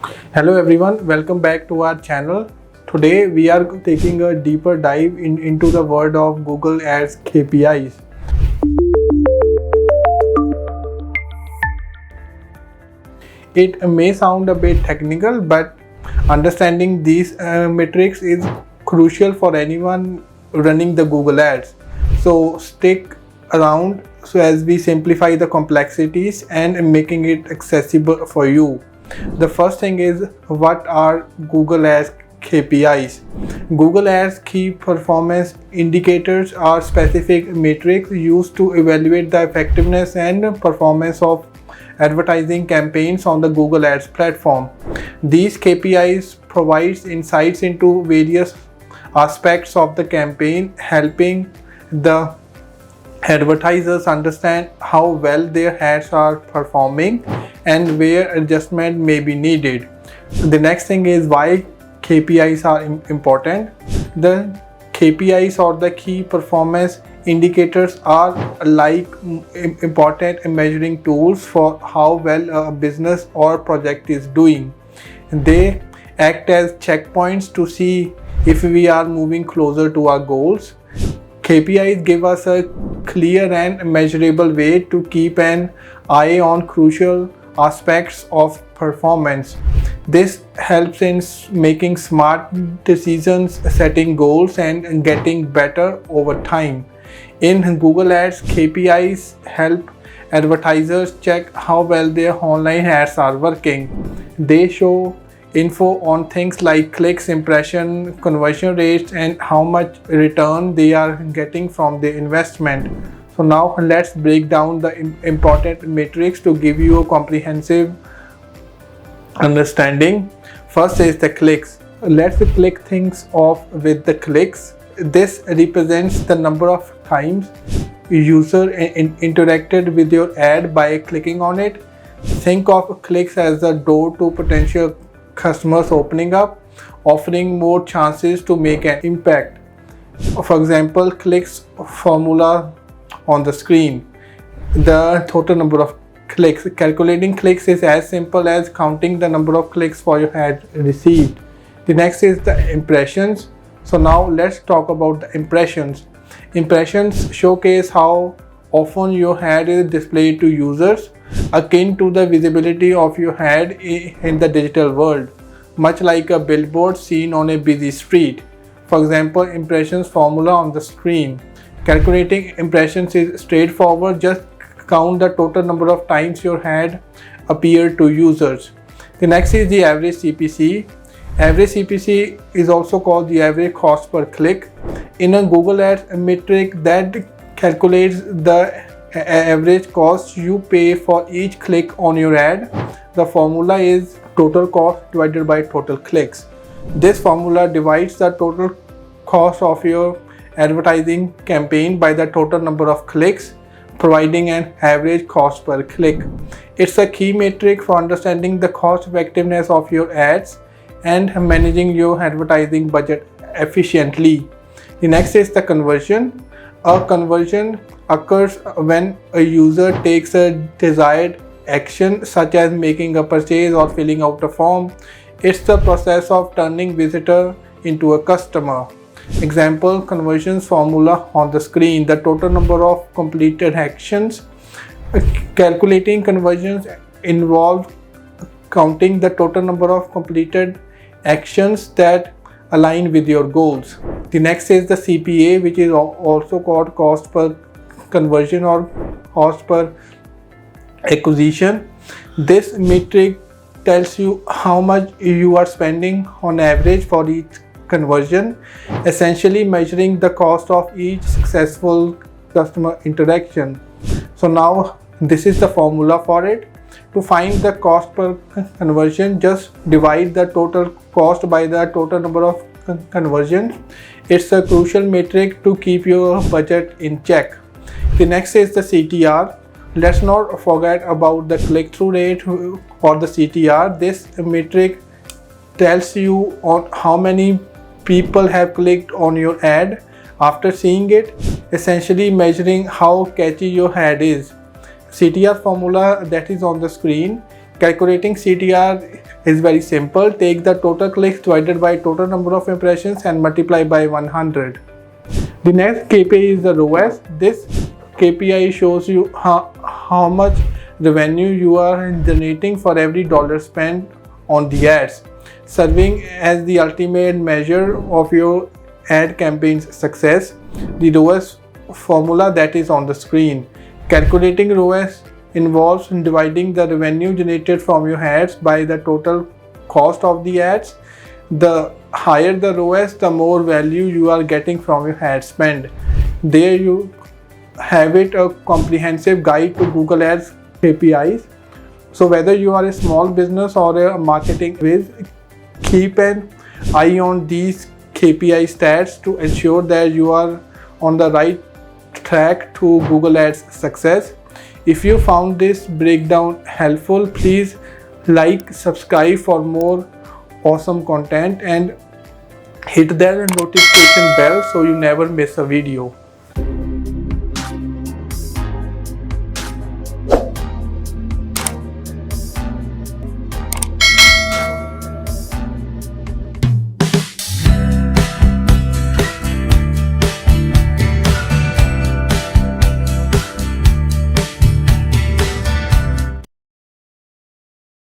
Hello everyone, welcome back to our channel. Today we are taking a deeper dive into the world of Google Ads KPIs. It may sound a bit technical, but understanding these metrics is crucial for anyone running the Google Ads. So stick around so as we simplify the complexities and making it accessible for you. The first thing is, what are Google Ads KPIs? Google Ads key performance indicators are specific metrics used to evaluate the effectiveness and performance of advertising campaigns on the Google Ads platform. These KPIs provides insights into various aspects of the campaign, helping the advertisers understand how well their ads are performing and where adjustment may be needed. The next thing is why KPIs are important. The KPIs or the key performance indicators are important measuring tools for how well a business or project is doing. They act as checkpoints to see if we are moving closer to our goals. KPIs give us a clear and measurable way to keep an eye on crucial aspects of performance. This helps in making smart decisions, setting goals, and getting better over time. In Google Ads, KPIs help advertisers check how well their online ads are working. They show info on things like clicks, impression, conversion rates, and how much return they are getting from their investment. So now let's break down the important metrics to give you a comprehensive understanding. First is the clicks. Let's click things off with the clicks. This represents the number of times user interacted with your ad by clicking on it. Think of clicks as the door to potential customers opening up, offering more chances to make an impact. For example, clicks formula on the screen. The total number of clicks. Calculating clicks is as simple as counting the number of clicks for your ad received. The next is the impressions. So now let's talk about the impressions. Impressions showcase how often your ad is displayed to users, akin to the visibility of your ad in the digital world, much like a billboard seen on a busy street. For example, impressions formula on the screen. Calculating impressions is straightforward. Just count the total number of times your ad appeared to users. The next is the average CPC. Average CPC is also called the average cost per click. In a Google Ads metric that calculates the average cost you pay for each click on your ad. The formula is total cost divided by total clicks. This formula divides the total cost of your advertising campaign by the total number of clicks, providing an average cost per click. It's a key metric for understanding the cost effectiveness of your ads and managing your advertising budget efficiently. The next is the conversion. A conversion occurs when a user takes a desired action, such as making a purchase or filling out a form. It's the process of turning visitor into a customer. Example, conversions formula on the screen. The total number of completed actions. Calculating conversions involves counting the total number of completed actions that align with your goals. The next is the CPA, which is also called cost per conversion or cost per acquisition. This metric tells you how much you are spending on average for each conversion, essentially measuring the cost of each successful customer interaction. So now this is the formula for it. To find the cost per conversion, just divide the total cost by the total number of conversions. It's a crucial metric to keep your budget in check. The next is the CTR. Let's not forget about the click-through rate or the CTR. This metric tells you on how many people have clicked on your ad after seeing it, essentially measuring how catchy your ad is. CTR formula that is on the screen. Calculating CTR is very simple. Take the total clicks divided by total number of impressions and multiply by 100. The next KPI is the ROAS. This KPI shows you how much revenue you are generating for every dollar spent on the ads, serving as the ultimate measure of your ad campaign's success. The ROAS formula that is on the screen. Calculating ROAS involves dividing the revenue generated from your ads by the total cost of the ads. The higher the ROAS, the more value you are getting from your ad spend. There you have it, a comprehensive guide to Google Ads KPIs. So whether you are a small business or a marketing whiz, keep an eye on these KPI stats to ensure that you are on the right track to Google Ads success. If you found this breakdown helpful, please like, subscribe for more awesome content and hit that notification bell so you never miss a video.